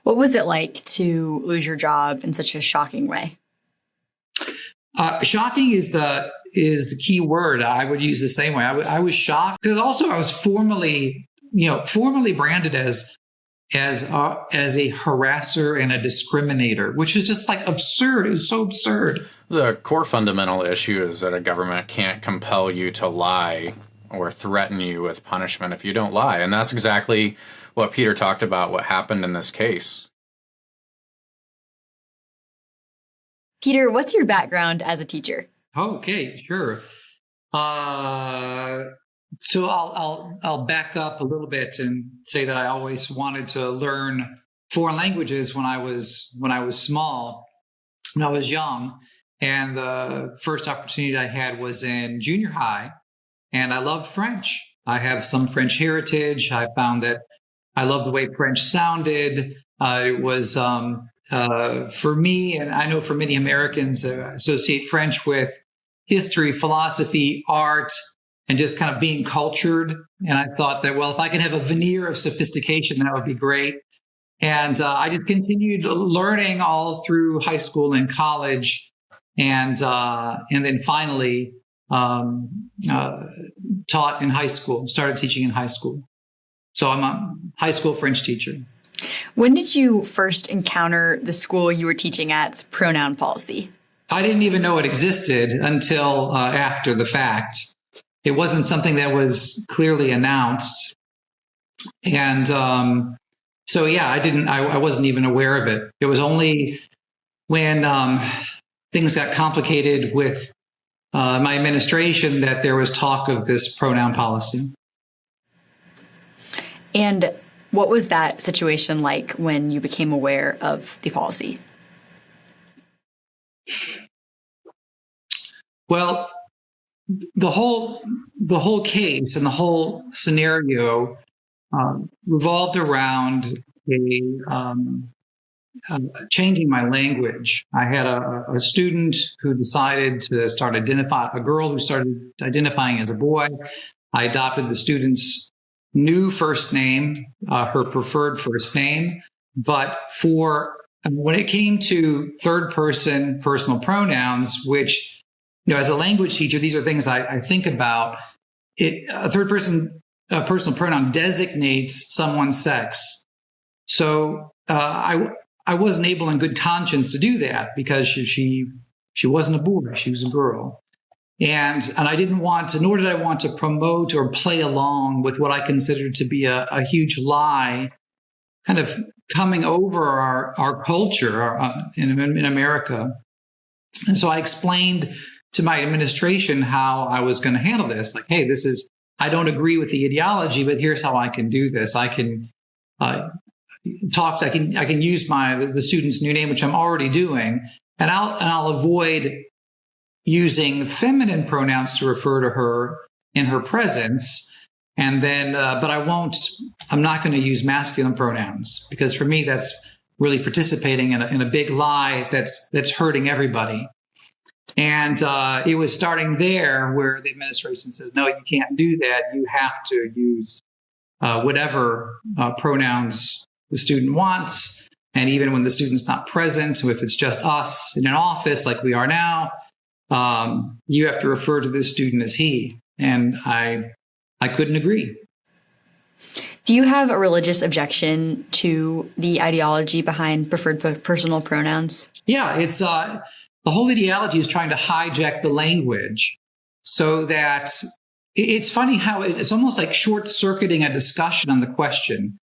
What was it like to lose your job in such a shocking way? Shocking is the key word. I would use the same way. I was shocked because also I was formally branded as a harasser and a discriminator, which is just like absurd. It was so absurd. The core fundamental issue is that a government can't compel you to lie or threaten you with punishment if you don't lie. And that's exactly what Peter talked about, what happened in this case. Peter, what's your background as a teacher? Okay, sure. So I'll back up a little bit and say that I always wanted to learn foreign languages when I was small, when I was young. And the first opportunity I had was in junior high, and I loved French. I have some French heritage. I found that I loved the way French sounded. It was for me, and I know for many Americans, associate French with history, philosophy, art, and just kind of being cultured. And I thought that, well, if I can have a veneer of sophistication, that would be great. And I just continued learning all through high school and college, and then finally taught in high school, started teaching in high school. So I'm a high school French teacher. When did you first encounter the school you were teaching at's pronoun policy? I didn't even know it existed until after the fact. It wasn't something that was clearly announced. And so, yeah, I wasn't even aware of it. It was only when things got complicated with my administration that there was talk of this pronoun policy. And what was that situation like when you became aware of the policy? Well, the whole case and the whole scenario revolved around changing my language. I had a student who decided to start a girl who started identifying as a boy. I adopted the student's new first name, her preferred first name. But when it came to third person personal pronouns, which, as a language teacher, these are things I think about. A third person personal pronoun designates someone's sex. So I wasn't able in good conscience to do that because she wasn't a boy, she was a girl. And I didn't want to, nor did I want to promote or play along with what I considered to be a huge lie kind of coming over our culture in America. And so I explained to my administration how I was going to handle this. Like, hey, I don't agree with the ideology, but here's how I can do this. I can I can use the student's new name, which I'm already doing, and I'll avoid using feminine pronouns to refer to her in her presence. And then, but I'm not going to use masculine pronouns because for me, that's really participating in a big lie that's hurting everybody. And it was starting there where the administration says, no, you can't do that. You have to use whatever pronouns the student wants. And even when the student's not present, so if it's just us in an office like we are now, you have to refer to this student as he. And I couldn't agree. Do you have a religious objection to the ideology behind preferred personal pronouns? Yeah, it's the whole ideology is trying to hijack the language so that it's funny how it's almost like short-circuiting a discussion on the question.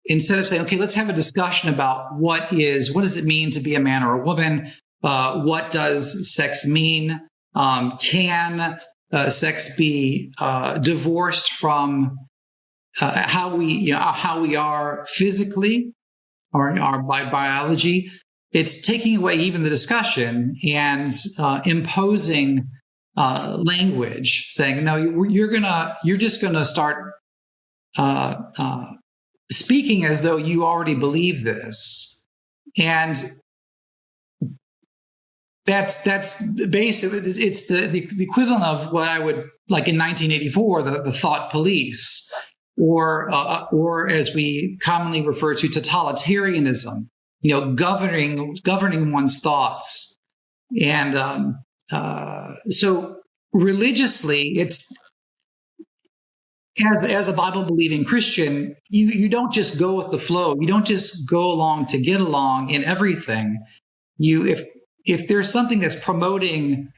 Instead of saying, okay, let's have a discussion about what does it mean to be a man or a woman? What does sex mean? Can sex be divorced from how we are physically or by biology? It's taking away even the discussion and imposing language, saying, no, you're just gonna start speaking as though you already believe this. And that's basically, it's the equivalent of what I would, like in 1984, the thought police. or as we commonly refer to, totalitarianism. Governing one's thoughts, and so religiously, it's as a Bible believing Christian, you don't just go with the flow. You don't just go along to get along in everything. If there's something that's promoting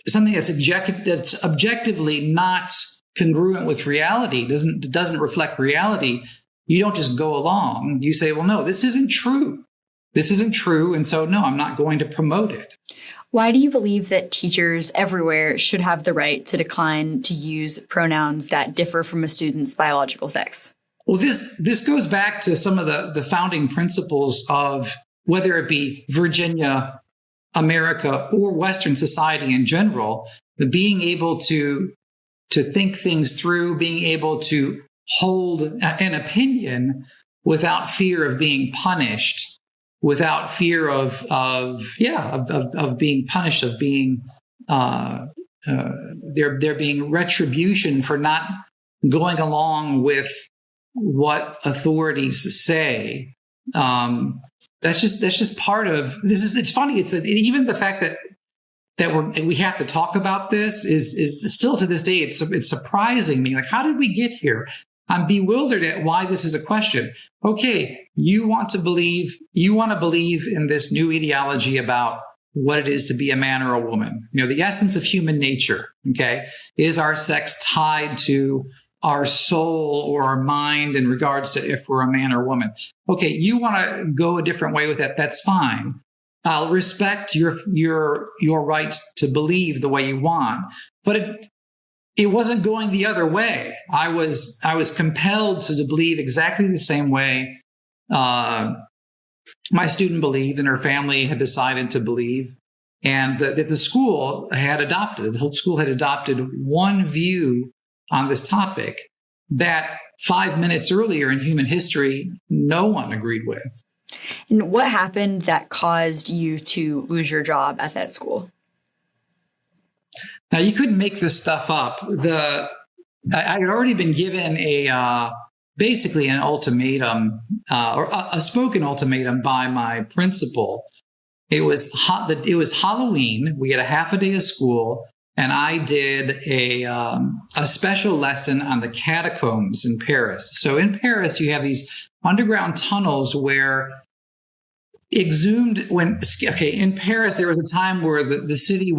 something that's objectively not congruent with reality, doesn't reflect reality, you don't just go along. You say, well, no, this isn't true. This isn't true. And so, no, I'm not going to promote it. Why do you believe that teachers everywhere should have the right to decline to use pronouns that differ from a student's biological sex? Well, this goes back to some of the founding principles of whether it be Virginia, America, or Western society in general, the being able to think things through, being able to hold an opinion without fear of being punished, without fear of being punished, of being there being retribution for not going along with what authorities say. That's just part of this. It's funny. Even the fact that we have to talk about this is still to this day. It's surprising me. Like, how did we get here? I'm bewildered at why this is a question. Okay, you want to believe in this new ideology about what it is to be a man or a woman. The essence of human nature. Okay, is our sex tied to our soul or our mind in regards to if we're a man or a woman? Okay, you want to go a different way with that. That's fine. I'll respect your rights to believe the way you want, but it wasn't going the other way. I was compelled to believe exactly the same way my student believed and her family had decided to believe, and that the whole school had adopted one view on this topic that 5 minutes earlier in human history, no one agreed with. And what happened that caused you to lose your job at that school? Now, you couldn't make this stuff up. I had already been given basically an ultimatum, or a spoken ultimatum by my principal. It was Halloween. We had a half a day of school, and I did a special lesson on the catacombs in Paris. So in Paris, you have these underground tunnels where in Paris, there was a time where the city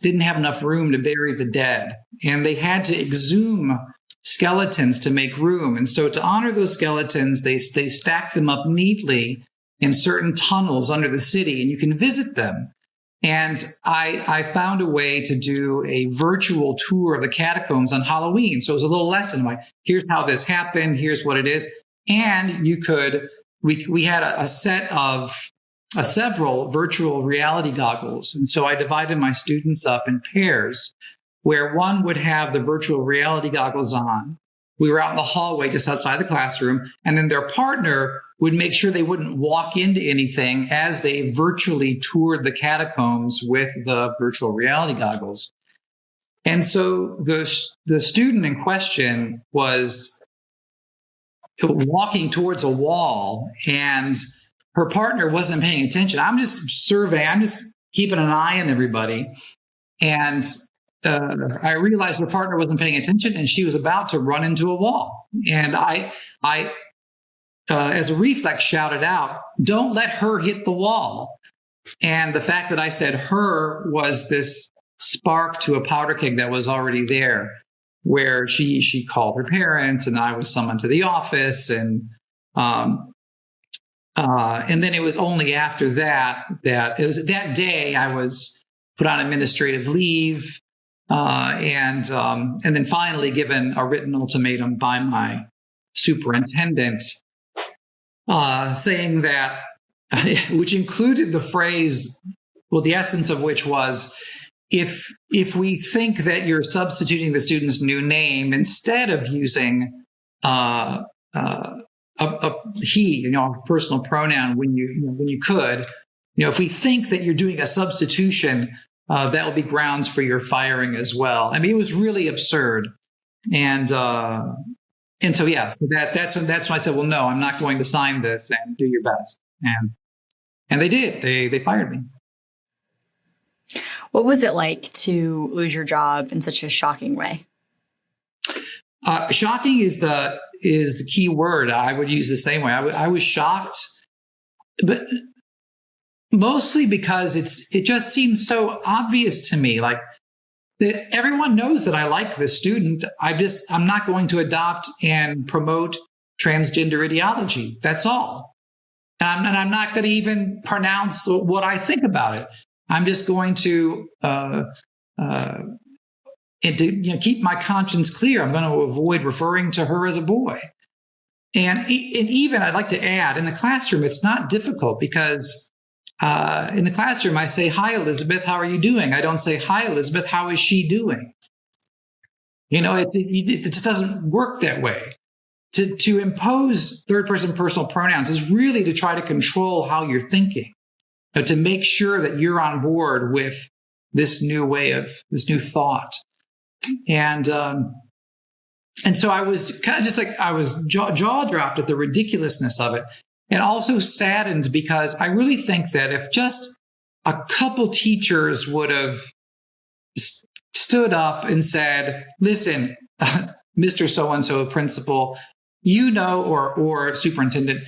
didn't have enough room to bury the dead, and they had to exhume skeletons to make room. And so to honor those skeletons, they stacked them up neatly in certain tunnels under the city, and you can visit them. And I found a way to do a virtual tour of the catacombs on Halloween. So it was a little lesson, like, here's how this happened, here's what it is. And we had a set of several virtual reality goggles. And so I divided my students up in pairs where one would have the virtual reality goggles on. We were out in the hallway just outside the classroom, and then their partner would make sure they wouldn't walk into anything as they virtually toured the catacombs with the virtual reality goggles. And so the student in question was walking towards a wall, and her partner wasn't paying attention. I'm just keeping an eye on everybody. And I realized her partner wasn't paying attention, and she was about to run into a wall. And I as a reflex, shouted out, "Don't let her hit the wall." And the fact that I said her was this spark to a powder keg that was already there, where she called her parents, and I was summoned to the office, and then it was only after that it was that day I was put on administrative leave, and then finally given a written ultimatum by my superintendent, saying that, which included the phrase, well, the essence of which was, if we think that you're substituting the student's new name instead of using a he, a personal pronoun when you could, if we think that you're doing a substitution, that will be grounds for your firing as well. I mean, it was really absurd. And so yeah, that's when I said, well, no, I'm not going to sign this, and do your best. And they did. They fired me. What was it like to lose your job in such a shocking way? Shocking is the key word. I would use the same way. I was shocked, but mostly because it just seems so obvious to me. Like, that everyone knows that I like this student. I'm not going to adopt and promote transgender ideology. That's all. And I'm not going to even pronounce what I think about it. I'm just going to keep my conscience clear. I'm going to avoid referring to her as a boy. And even I'd like to add, in the classroom, it's not difficult because in the classroom, I say, "Hi, Elizabeth, how are you doing?" I don't say, "Hi, Elizabeth, how is she doing?" It just doesn't work that way. To impose third-person personal pronouns is really to try to control how you're thinking, to make sure that you're on board with this new thought. And so I was kind of just like, I was jaw dropped at the ridiculousness of it. And also saddened because I really think that if just a couple teachers would have stood up and said, "Listen, Mr. So-and-so principal, or superintendent,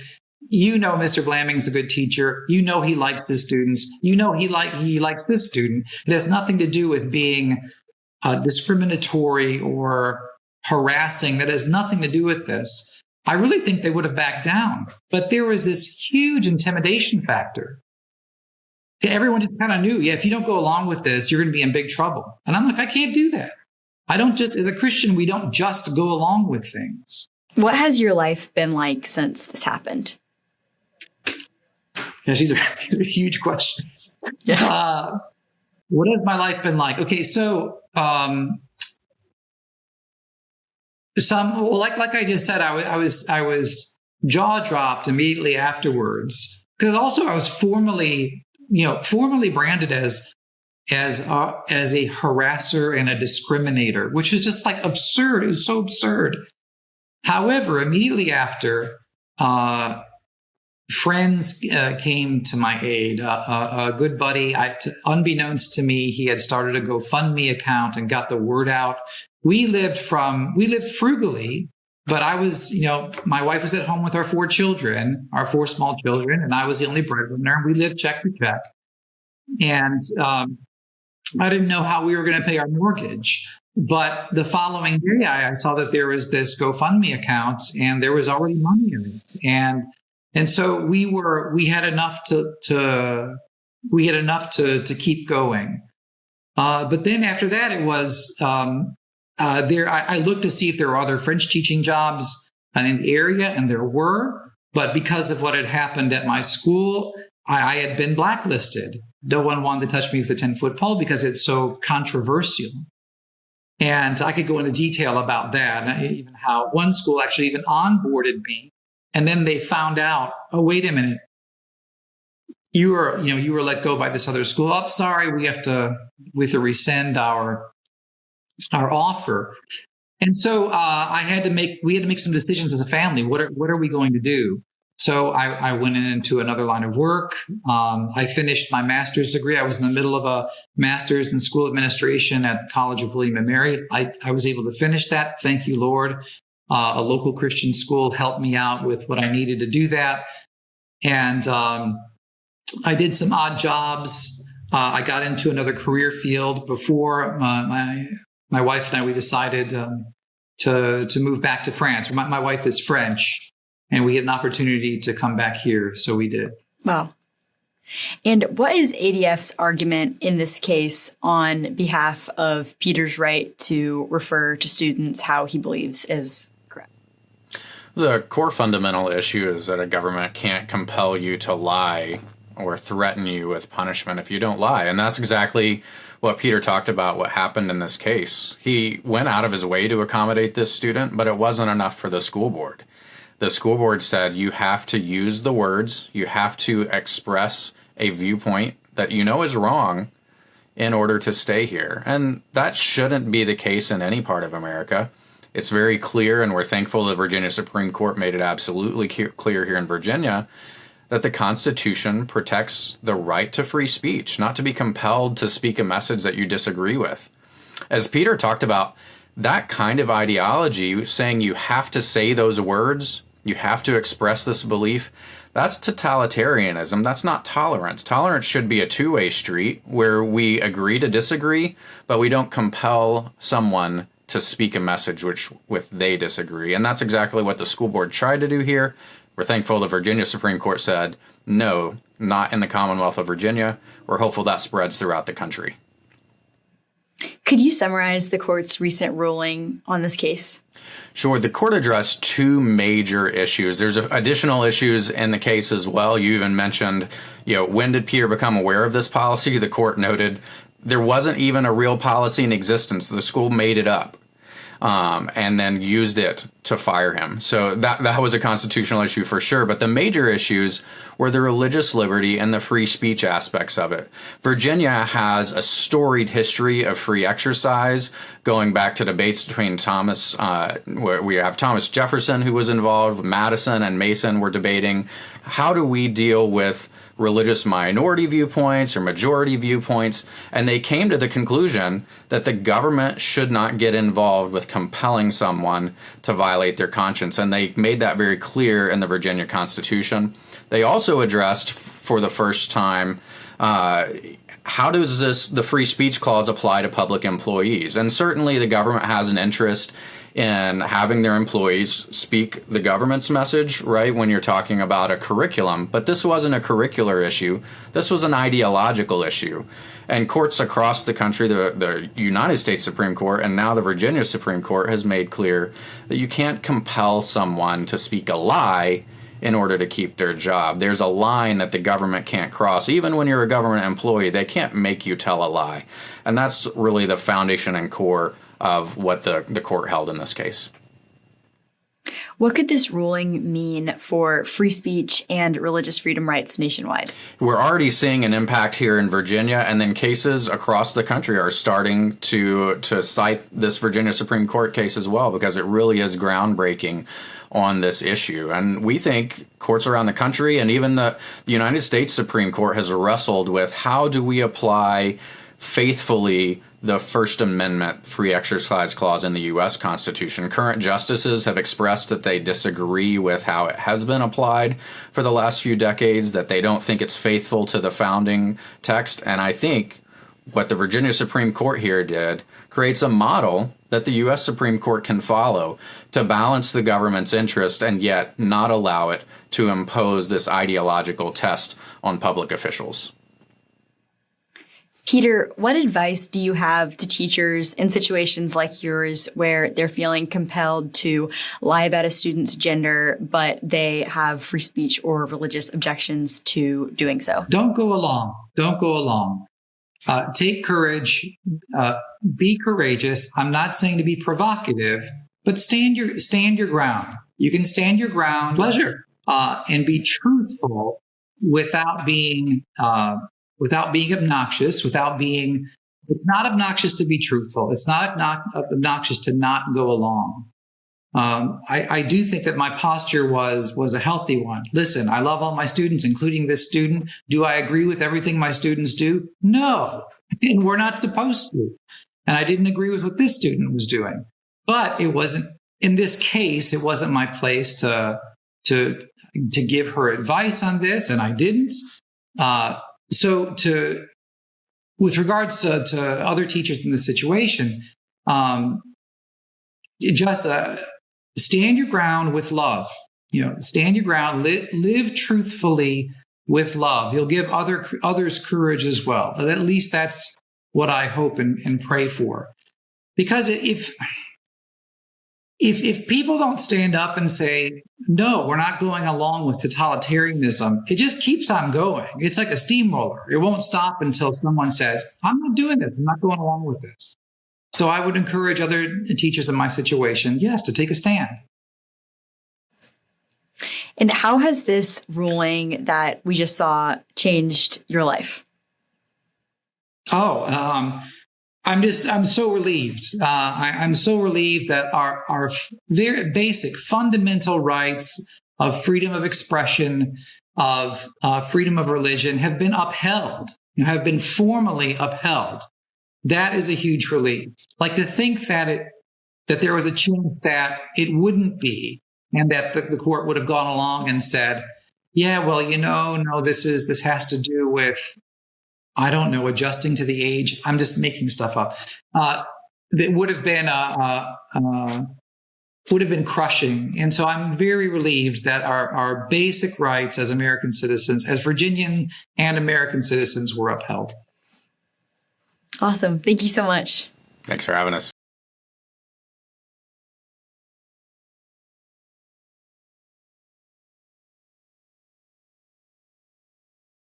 Mr. Vlaming's a good teacher. He likes his students. He likes this student. It has nothing to do with being discriminatory or harassing. That has nothing to do with this." I really think they would have backed down. But there was this huge intimidation factor. Everyone just kind of knew, if you don't go along with this, you're going to be in big trouble. And I'm like, I can't do that. As a Christian, we don't just go along with things. What has your life been like since this happened? Yeah, these are huge questions. Yeah. What has my life been like? Okay, so like I just said, I was jaw dropped immediately afterwards, because also I was formally branded as a harasser and a discriminator, which is just like absurd. It was so absurd. However, immediately after, friends came to my aid. A good buddy, unbeknownst to me, he had started a GoFundMe account and got the word out. We lived frugally, but I was, my wife was at home with our four small children, and I was the only breadwinner. We lived check to check. And I didn't know how we were going to pay our mortgage. But the following day, I saw that there was this GoFundMe account, and there was already money in it. And so we had enough to keep going. But then after that, it was I looked to see if there were other French teaching jobs in the area, and there were. But because of what had happened at my school, I had been blacklisted. No one wanted to touch me with a 10-foot pole because it's so controversial. And I could go into detail about that, even how one school actually even onboarded me. And then they found out, oh, wait a minute, you were let go by this other school. Oh, sorry, we have to rescind our offer. And so we had to make some decisions as a family. What are we going to do? So I went into another line of work. I finished my master's degree. I was in the middle of a master's in school administration at the College of William and Mary. I was able to finish that. Thank you, Lord. A local Christian school helped me out with what I needed to do that. And I did some odd jobs. I got into another career field before my wife and I, we decided to move back to France. My wife is French, and we had an opportunity to come back here, so we did. Wow. And what is ADF's argument in this case on behalf of Peter's right to refer to students how he believes is correct? The core fundamental issue is that a government can't compel you to lie or threaten you with punishment if you don't lie. And that's exactly what Peter talked about, what happened in this case. He went out of his way to accommodate this student, but it wasn't enough for the school board. The school board said you have to use the words, you have to express a viewpoint that you know is wrong in order to stay here. And that shouldn't be the case in any part of America. It's very clear, and we're thankful the Virginia Supreme Court made it absolutely clear here in Virginia that the Constitution protects the right to free speech, not to be compelled to speak a message that you disagree with. As Peter talked about, that kind of ideology, saying you have to say those words, you have to express this belief, that's totalitarianism. That's not tolerance. Tolerance should be a two-way street where we agree to disagree, but we don't compel someone to speak a message with they disagree. And that's exactly what the school board tried to do here. We're thankful the Virginia Supreme Court said, no, not in the Commonwealth of Virginia. We're hopeful that spreads throughout the country. Could you summarize the court's recent ruling on this case? Sure. The court addressed two major issues. There's additional issues in the case as well. You even mentioned, when did Peter become aware of this policy? The court noted there wasn't even a real policy in existence. The school made it up and then used it to fire him. So that was a constitutional issue for sure. But the major issues were the religious liberty and the free speech aspects of it. Virginia has a storied history of free exercise, going back to debates between where we have Thomas Jefferson, who was involved, Madison and Mason were debating, how do we deal with religious minority viewpoints or majority viewpoints, and they came to the conclusion that the government should not get involved with compelling someone to violate their conscience, and they made that very clear in the Virginia Constitution. They also addressed, for the first time, how does the free speech clause apply to public employees? And certainly the government has an interest in having their employees speak the government's message, right, when you're talking about a curriculum. But this wasn't a curricular issue. This was an ideological issue. And courts across the country, the United States Supreme Court and now the Virginia Supreme Court, has made clear that you can't compel someone to speak a lie in order to keep their job. There's a line that the government can't cross. Even when you're a government employee, they can't make you tell a lie. And that's really the foundation and core of what the court held in this case. What could this ruling mean for free speech and religious freedom rights nationwide? We're already seeing an impact here in Virginia, and then cases across the country are starting to cite this Virginia Supreme Court case as well, because it really is groundbreaking on this issue. And we think courts around the country and even the United States Supreme Court has wrestled with, how do we apply faithfully the First Amendment free exercise clause in the U.S. Constitution. Current justices have expressed that they disagree with how it has been applied for the last few decades, that they don't think it's faithful to the founding text. And I think what the Virginia Supreme Court here did creates a model that the U.S. Supreme Court can follow to balance the government's interest and yet not allow it to impose this ideological test on public officials. Peter, what advice do you have to teachers in situations like yours where they're feeling compelled to lie about a student's gender, but they have free speech or religious objections to doing so? Don't go along. Don't go along. Take courage. Be courageous. I'm not saying to be provocative, but stand your ground. You can stand your ground, pleasure, and be truthful without being obnoxious, it's not obnoxious to be truthful. It's not obnoxious to not go along. I do think that my posture was a healthy one. Listen, I love all my students, including this student. Do I agree with everything my students do? No, and we're not supposed to. And I didn't agree with what this student was doing. But it wasn't, in this case, it wasn't my place to give her advice on this, and I didn't. With regards to other teachers in this situation, just stand your ground with love. Stand your ground, live truthfully with love. You'll give others courage as well. At least that's what I hope and pray for. Because if people don't stand up and say, no, we're not going along with totalitarianism, it just keeps on going. It's like a steamroller. It won't stop until someone says, I'm not doing this. I'm not going along with this. So I would encourage other teachers in my situation, yes, to take a stand. And how has this ruling that we just saw changed your life? I'm so relieved. I'm so relieved that our very basic fundamental rights of freedom of expression, of freedom of religion have been upheld, have been formally upheld. That is a huge relief. Like, to think that there was a chance that it wouldn't be, and that the court would have gone along and said, yeah, well, no, this has to do with, I don't know, adjusting to the age. I'm just making stuff up. That would have been crushing. And so I'm very relieved that our basic rights as American citizens, as Virginian and American citizens, were upheld. Awesome. Thank you so much. Thanks for having us.